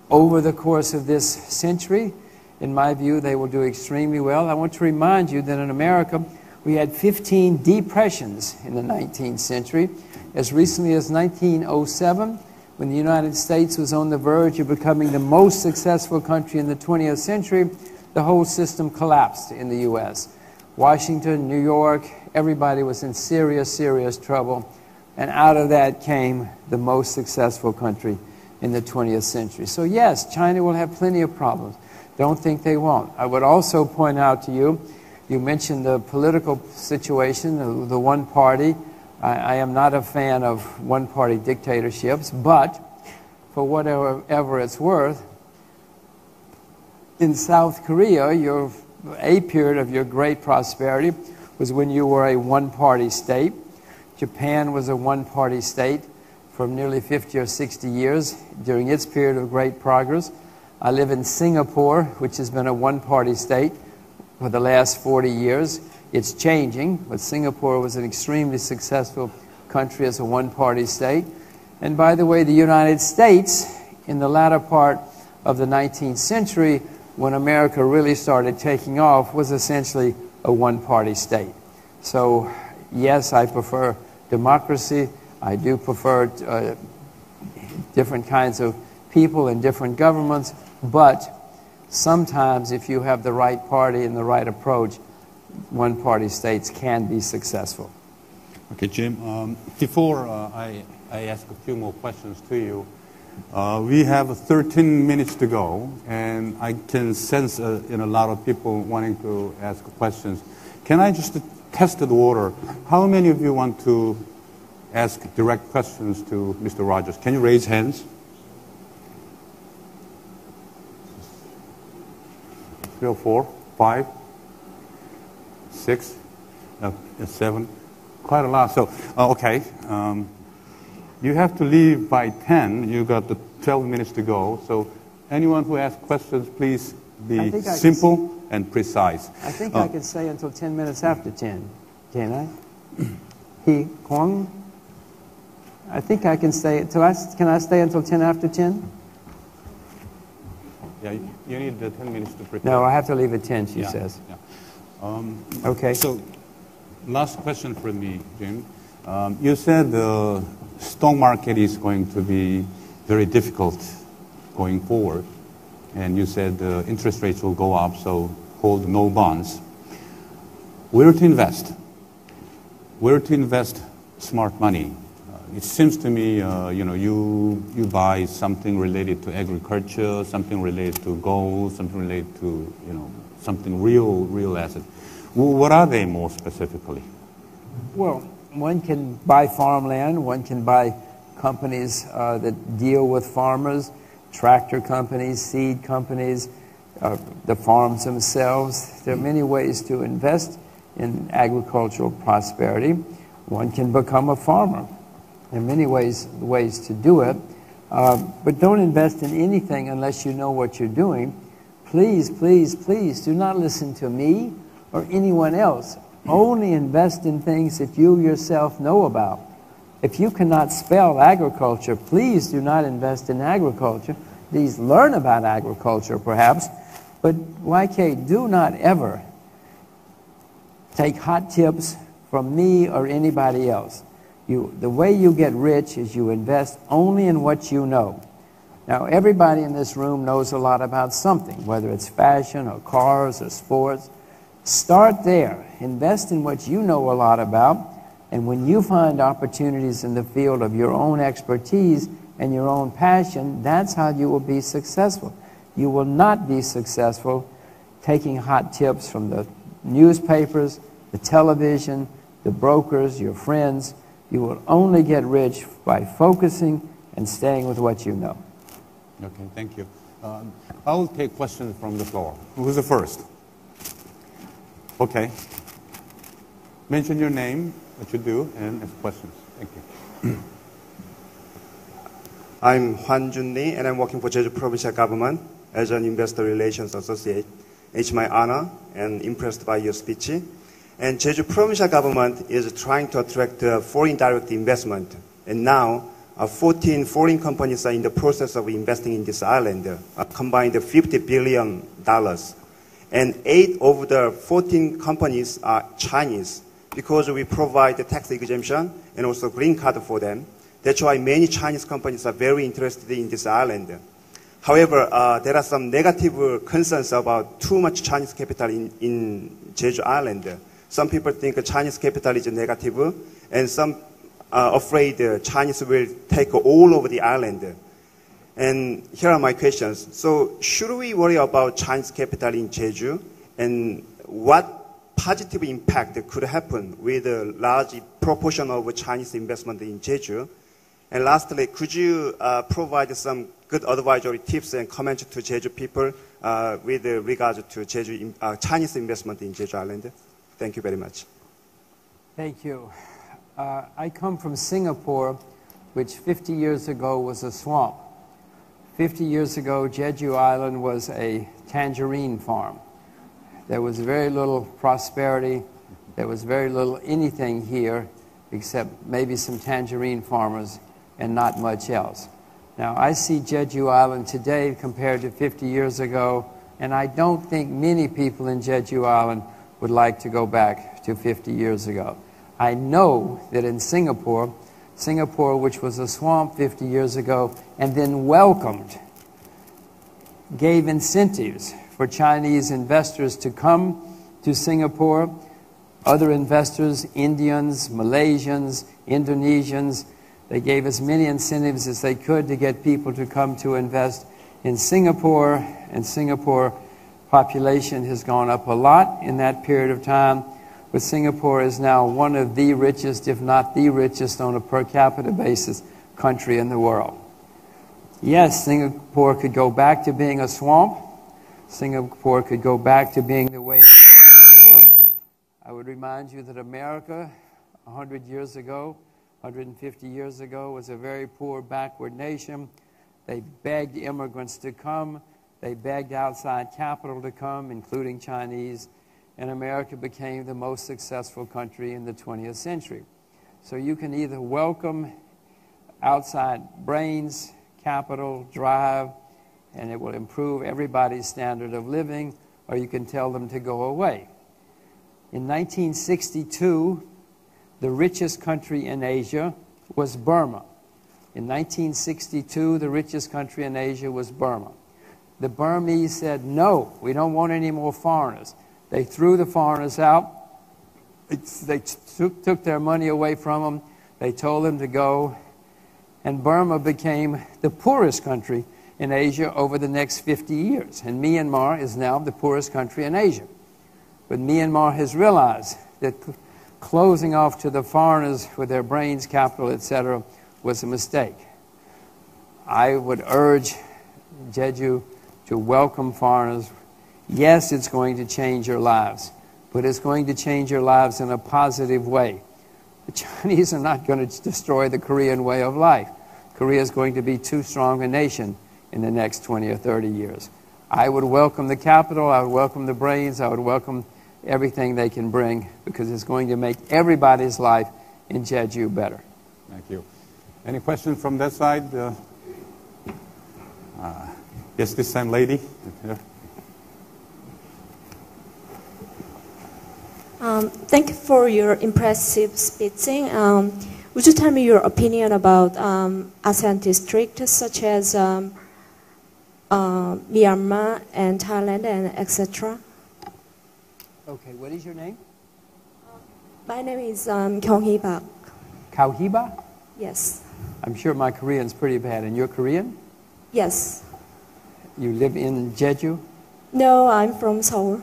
Over the course of this century, in my view, they will do extremely well. I want to remind you that in America, we had 15 depressions in the 19th century. As recently as 1907, when the United States was on the verge of becoming the most successful country in the 20th century, the whole system collapsed in the U.S. Washington, New York, everybody was in serious, serious trouble. And out of that came the most successful country in the 20th century. So yes, China will have plenty of problems. Don't think they won't. I would also point out to you, you mentioned the political situation, the one party. I am not a fan of one-party dictatorships, but for whatever it's worth, in South Korea, a period of your great prosperity was when you were a one-party state. Japan was a one-party state for nearly 50 or 60 years during its period of great progress. I live in Singapore, which has been a one-party state for the last 40 years. It's changing, but Singapore was an extremely successful country as a one-party state. And by the way, the United States, in the latter part of the 19th century, when America really started taking off, was essentially a one-party state. So, yes, I prefer democracy. I do prefer different kinds of people and different governments, but sometimes if you have the right party and the right approach, one-party states can be successful. Okay, Jim, before I ask a few more questions to you, We have 13 minutes to go, and I can sense a lot of people wanting to ask questions. Can I just test the water? How many of you want to ask direct questions to Mr. Rogers? Can you raise hands? 3 or 4, 5, 6, 7, quite a lot. So, okay. You have to leave by 10. You got the 12 minutes to go. So anyone who asks questions, please be simple and precise. I think I can stay until 10 minutes after 10. Can I? He, Kwong? I think I can stay. Can I stay until 10 after 10? Yeah, you need the 10 minutes to prepare. No, I have to leave at 10, she says. Yeah. Okay. So last question for me, Jim. You said the stock market is going to be very difficult going forward, and you said the interest rates will go up, so hold no bonds. Where to invest? Where to invest smart money? It seems to me, you buy something related to agriculture, something related to gold, something related to, something real asset. What are they more specifically? Well, one can buy farmland, one can buy companies that deal with farmers, tractor companies, seed companies, the farms themselves. There are many ways to invest in agricultural prosperity. One can become a farmer. There are many ways to do it. But don't invest in anything unless you know what you're doing. Please, please, please do not listen to me or anyone else. Only invest in things that you yourself know about. If you cannot spell agriculture, please do not invest in agriculture. Please learn about agriculture, perhaps. But YK, do not ever take hot tips from me or anybody else. The way you get rich is you invest only in what you know. Now, everybody in this room knows a lot about something, whether it's fashion or cars or sports. Start there. Invest in what you know a lot about, and when you find opportunities in the field of your own expertise and your own passion, that's how you will be successful. You will not be successful taking hot tips from the newspapers, the television, the brokers, your friends. You will only get rich by focusing and staying with what you know. Okay, thank you. I will take questions from the floor. Who's the first? Okay. Mention your name, what you do, and ask questions. Thank you. I'm Hwan Jun Lee, and I'm working for Jeju Provincial Government as an Investor Relations Associate. It's my honor and impressed by your speech. And Jeju Provincial Government is trying to attract foreign direct investment. And now, 14 foreign companies are in the process of investing in this island, combined $50 billion. And 8 of the 14 companies are Chinese because we provide the tax exemption and also green card for them. That's why many Chinese companies are very interested in this island. However, there are some negative concerns about too much Chinese capital in Jeju Island. Some people think Chinese capital is negative, and some are afraid Chinese will take all over the island. And here are my questions. So should we worry about Chinese capital in Jeju? And what positive impact could happen with a large proportion of Chinese investment in Jeju? And lastly, could you provide some good advisory tips and comments to Jeju people with regards to Jeju, Chinese investment in Jeju Island? Thank you very much. Thank you. I come from Singapore, which 50 years ago was a swamp. 50 years ago, Jeju Island was a tangerine farm. There was very little prosperity. There was very little anything here except maybe some tangerine farmers and not much else. Now, I see Jeju Island today compared to 50 years ago, and I don't think many people in Jeju Island would like to go back to 50 years ago. I know that in Singapore, which was a swamp 50 years ago, and then welcomed, gave incentives for Chinese investors to come to Singapore. Other investors, Indians, Malaysians, Indonesians, They gave as many incentives as they could to get people to come to invest in Singapore, and Singapore population has gone up a lot in that period of time, but Singapore is now one of the richest, if not the richest on a per capita basis, country in the world. Yes, Singapore could go back to being a swamp. Singapore could go back to being the way it was before. I would remind you that America, 100 years ago, 150 years ago, was a very poor, backward nation. They begged immigrants to come. They begged outside capital to come, including Chinese, and America became the most successful country in the 20th century. So you can either welcome outside brains, capital, drive, and it will improve everybody's standard of living, or you can tell them to go away. In 1962, the richest country in Asia was Burma. In 1962, the richest country in Asia was Burma. The Burmese said, no, we don't want any more foreigners. They threw the foreigners out. They took their money away from them. They told them to go. And Burma became the poorest country in Asia over the next 50 years. And Myanmar is now the poorest country in Asia. But Myanmar has realized that closing off to the foreigners with their brains, capital, etc., was a mistake. I would urge Jeju to welcome foreigners. Yes, it's going to change your lives, but it's going to change your lives in a positive way. The Chinese are not going to destroy the Korean way of life. Korea is going to be too strong a nation in the next 20 or 30 years. I would welcome the capital, I would welcome the brains, I would welcome everything they can bring, because it's going to make everybody's life in Jeju better. Thank you. Any questions from that side? Yes, this time, lady. Thank you for your impressive speaking. Would you tell me your opinion about ASEAN districts such as Myanmar and Thailand and etc.? Okay, what is your name? My name is Kyung-hee Park. Kauhiba? Yes. I'm sure my Korean's pretty bad. And you're Korean? Yes. You live in Jeju? No, I'm from Seoul.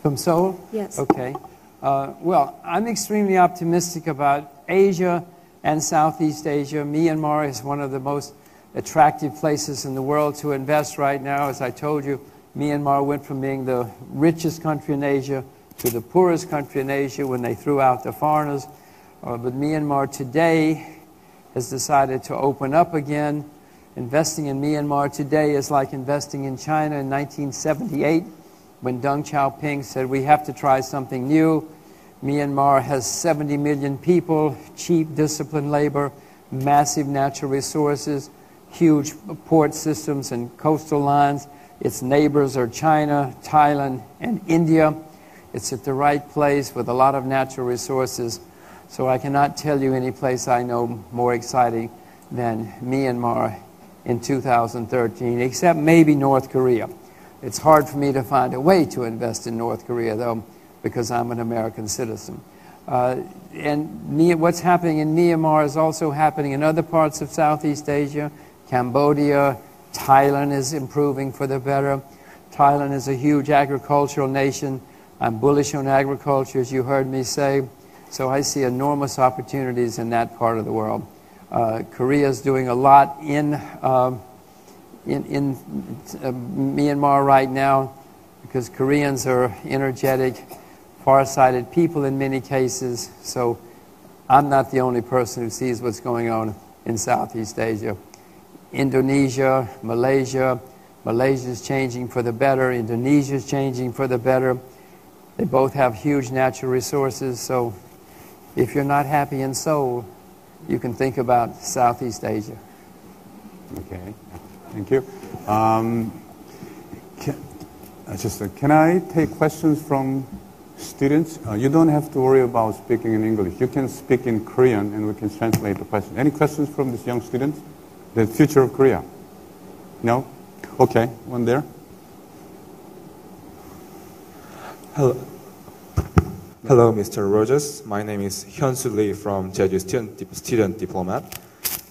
From Seoul? Yes. Okay. Well, I'm extremely optimistic about Asia and Southeast Asia. Myanmar is one of the most attractive places in the world to invest right now. As I told you, Myanmar went from being the richest country in Asia to the poorest country in Asia when they threw out the foreigners. But Myanmar today has decided to open up again. Investing in Myanmar today is like investing in China in 1978 when Deng Xiaoping said we have to try something new. Myanmar has 70 million people, cheap, disciplined labor, massive natural resources, huge port systems and coastal lines. Its neighbors are China, Thailand, and India. It's at the right place with a lot of natural resources. So I cannot tell you any place I know more exciting than Myanmar in 2013, except maybe North Korea. It's hard for me to find a way to invest in North Korea, though, because I'm an American citizen. And what's happening in Myanmar is also happening in other parts of Southeast Asia. Cambodia, Thailand is improving for the better. Thailand is a huge agricultural nation. I'm bullish on agriculture, as you heard me say. So I see enormous opportunities in that part of the world. Korea is doing a lot in Myanmar right now because Koreans are energetic, far-sighted people in many cases. So I'm not the only person who sees what's going on in Southeast Asia. Indonesia, Malaysia. Malaysia is changing for the better. Indonesia is changing for the better. They both have huge natural resources. So if you're not happy in Seoul, you can think about Southeast Asia. Okay, thank you. Can I take questions from students? You don't have to worry about speaking in English. You can speak in Korean and we can translate the question. Any questions from these young students? The future of Korea? No? Okay, one there. Hello, Mr. Rogers. My name is Hyun-Soo Lee from Jeju Student Diplomat.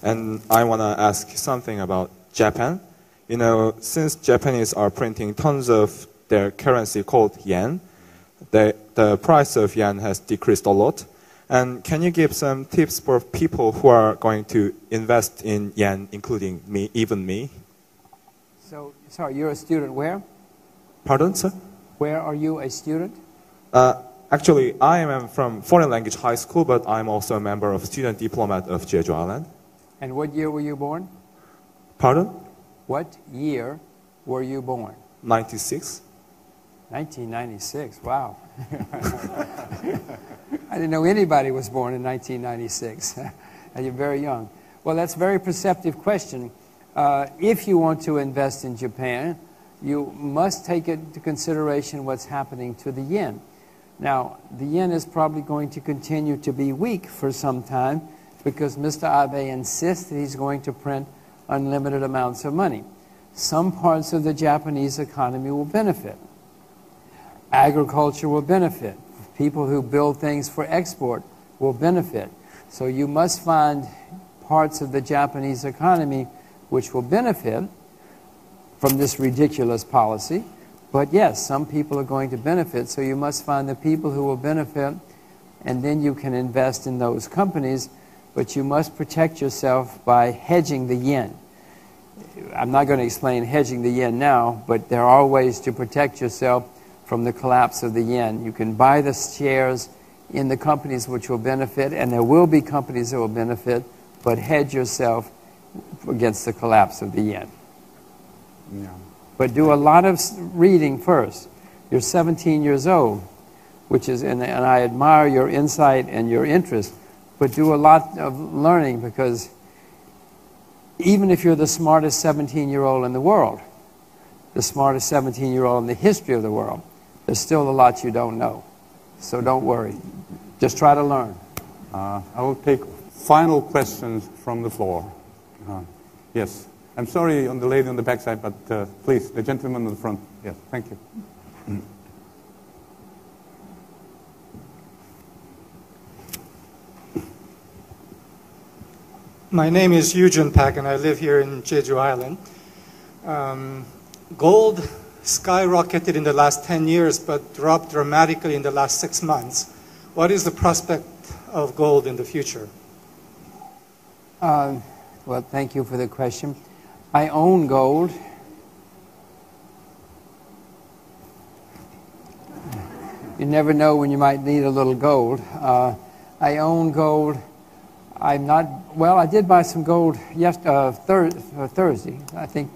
And I want to ask something about Japan. You know, since Japanese are printing tons of their currency called yen, the price of yen has decreased a lot. And can you give some tips for people who are going to invest in yen, including me, even me? So, sorry, you're a student where? Pardon, sir? Where are you a student? Actually, I am from foreign language high school, but I'm also a member of student diplomat of Jeju Island. And what year were you born? Pardon? What year were you born? 96. 1996, wow. I didn't know anybody was born in 1996. And you're very young. Well, that's a very perceptive question. If you want to invest in Japan, you must take into consideration what's happening to the yen. Now, the yen is probably going to continue to be weak for some time because Mr. Abe insists that he's going to print unlimited amounts of money. Some parts of the Japanese economy will benefit. Agriculture will benefit. People who build things for export will benefit. So you must find parts of the Japanese economy which will benefit from this ridiculous policy. But yes, some people are going to benefit, so you must find the people who will benefit, and then you can invest in those companies, but you must protect yourself by hedging the yen. I'm not going to explain hedging the yen now, but there are ways to protect yourself from the collapse of the yen. You can buy the shares in the companies which will benefit, and there will be companies that will benefit, but hedge yourself against the collapse of the yen. Yeah. But do a lot of reading first. You're 17 years old, which is, and I admire your insight and your interest, but do a lot of learning, because even if you're the smartest 17-year-old in the world, the smartest 17-year-old in the history of the world, there's still a lot you don't know. So don't worry. Just try to learn. I will take final questions from the floor. Yes. I'm sorry on the lady on the back side, but please, the gentleman in the front. Yes, thank you. My name is Eugene Pak, and I live here in Jeju Island. Gold skyrocketed in the last 10 years, but dropped dramatically in the last 6 months. What is the prospect of gold in the future? Well, thank you for the question. I own gold. You never know when you might need a little gold. I own gold. I'm not, well, I did buy some gold Thursday, I think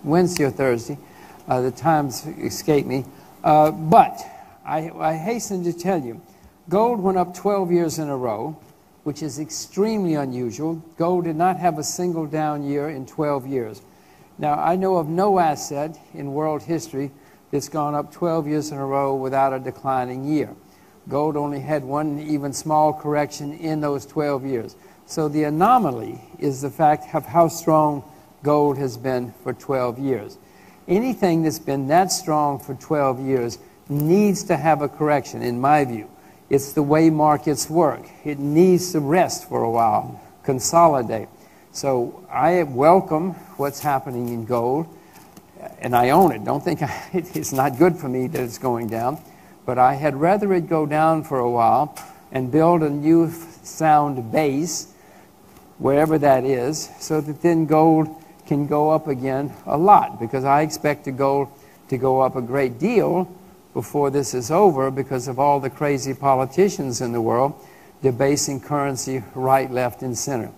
Wednesday or Thursday. The times escape me. But I hasten to tell you, gold went up 12 years in a row, which is extremely unusual. Gold did not have a single down year in 12 years. Now, I know of no asset in world history that's gone up 12 years in a row without a declining year. Gold only had one even small correction in those 12 years. So the anomaly is the fact of how strong gold has been for 12 years. Anything that's been that strong for 12 years needs to have a correction, in my view. It's the way markets work. It needs to rest for a while, consolidate. So I welcome what's happening in gold, and I own it. Don't think it's not good for me that it's going down, but I had rather it go down for a while and build a new sound base, wherever that is, so that then gold can go up again a lot, because I expect the gold to go up a great deal before this is over because of all the crazy politicians in the world debasing currency right, left, and center.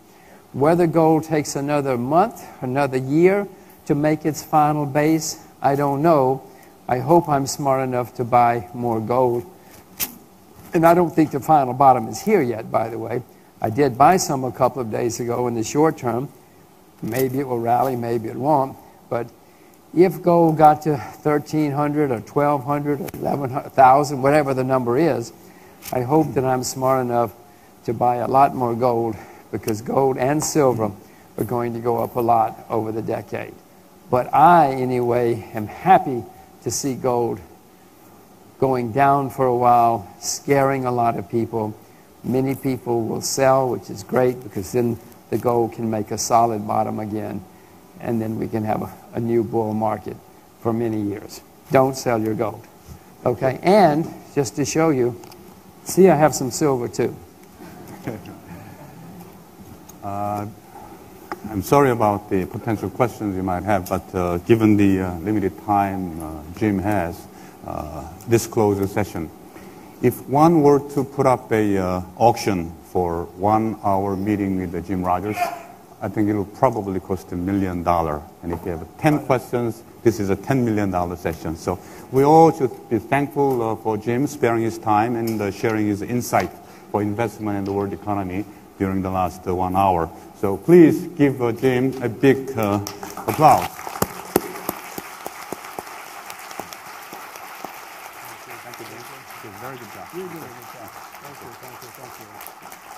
Whether gold takes another month, another year to make its final base, I don't know. I hope I'm smart enough to buy more gold. And I don't think the final bottom is here yet, by the way. I did buy some a couple of days ago in the short term. Maybe it will rally, maybe it won't. But if gold got to 1,300 or 1,200 or 11,000, whatever the number is, I hope that I'm smart enough to buy a lot more gold, because gold and silver are going to go up a lot over the decade. But I, anyway, am happy to see gold going down for a while, scaring a lot of people. Many people will sell, which is great, because then the gold can make a solid bottom again, and then we can have a new bull market for many years. Don't sell your gold. Okay, and just to show you, see, I have some silver too. I'm sorry about the potential questions you might have, but given the limited time Jim has, this closes the session. If one were to put up a auction for 1 hour meeting with Jim Rogers, I think it will probably cost $1 million. And if you have 10 questions, this is a $10 million session. So we all should be thankful for Jim sparing his time and sharing his insight for investment in the world economy during the last 1 hour. So please give Jim a big applause. Thank you, Jim. Very good job. You did a good job. Thank you.